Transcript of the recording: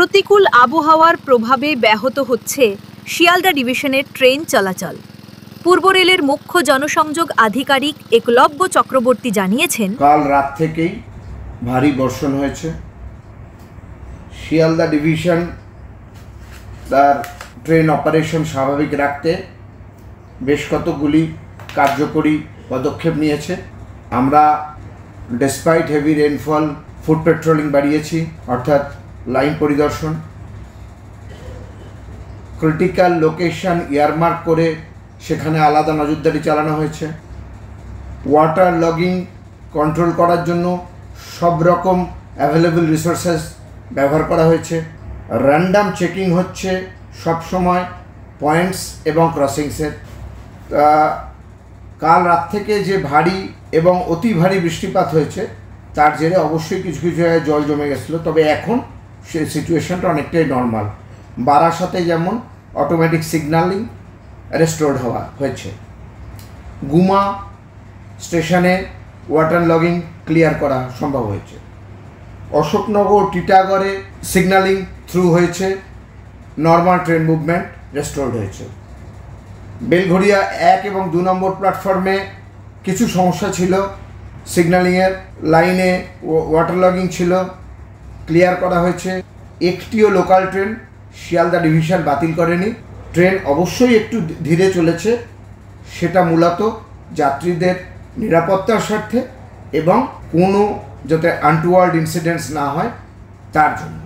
প্রতিকূল আবহাওয়ার প্রভাবে ব্যাহত হচ্ছে শিয়ালদা ডিভিশনের ট্রেন চলাচল। পূর্ব রেলের মুখ্য জনসংযোগ আধিকারিক একলব্য চক্রবর্তী জানিয়েছেন, কাল রাত থেকেই ভারী বর্ষণ হয়েছে। শিয়ালদা ডিভিশন তার ট্রেন অপারেশন স্বাভাবিক রাখতে বেশ কতগুলি কার্যকরী পদক্ষেপ নিয়েছে। আমরা despite heavy rainfall foot patrolling বাড়িয়েছি, অর্থাৎ লাইন পরিদর্শন। ক্রিটিক্যাল লোকেশন ইয়ারমার্ক করে সেখানে আলাদা নজরদারি চালানো হয়েছে। ওয়াটার লগিং কন্ট্রোল করার জন্য সব রকম অ্যাভেলেবল রিসোর্সেস ব্যবহার করা হয়েছে। র্যান্ডাম চেকিং হচ্ছে সবসময় পয়েন্টস এবং ক্রসিংসের। কাল রাত থেকে যে ভারী এবং অতি ভারী বৃষ্টিপাত হয়েছে তার জেরে অবশ্যই কিছু কিছু জায়গায় জল জমে গেছিলো, তবে এখন সেই সিচুয়েশনটা অনেকটাই নর্মাল। বারাসাতে যেমন অটোমেটিক সিগন্যালিং রেস্টোর্ড হয়েছে। গুমা স্টেশনে ওয়াটার লগিং ক্লিয়ার করা সম্ভব হয়েছে। অশোকনগর টিটাগড়ে সিগন্যালিং থ্রু হয়েছে, নর্মাল ট্রেন মুভমেন্ট রেস্টোর্ড হয়েছে। বেলঘড়িয়া 1 এবং 2 নম্বর প্ল্যাটফর্মে কিছু সমস্যা ছিল, সিগন্যালিংয়ের লাইনে ওয়াটার লগিং ছিল, ক্লিয়ার করা হয়েছে। একটিও লোকাল ট্রেন শিয়ালদা ডিভিশন বাতিল করেনি। ট্রেন অবশ্যই একটু ধীরে চলেছে, সেটা মূলত যাত্রীদের নিরাপত্তার স্বার্থে এবং কোনো যাতে আনটুওয়ার্ড ইনসিডেন্টস না হয় তার জন্য।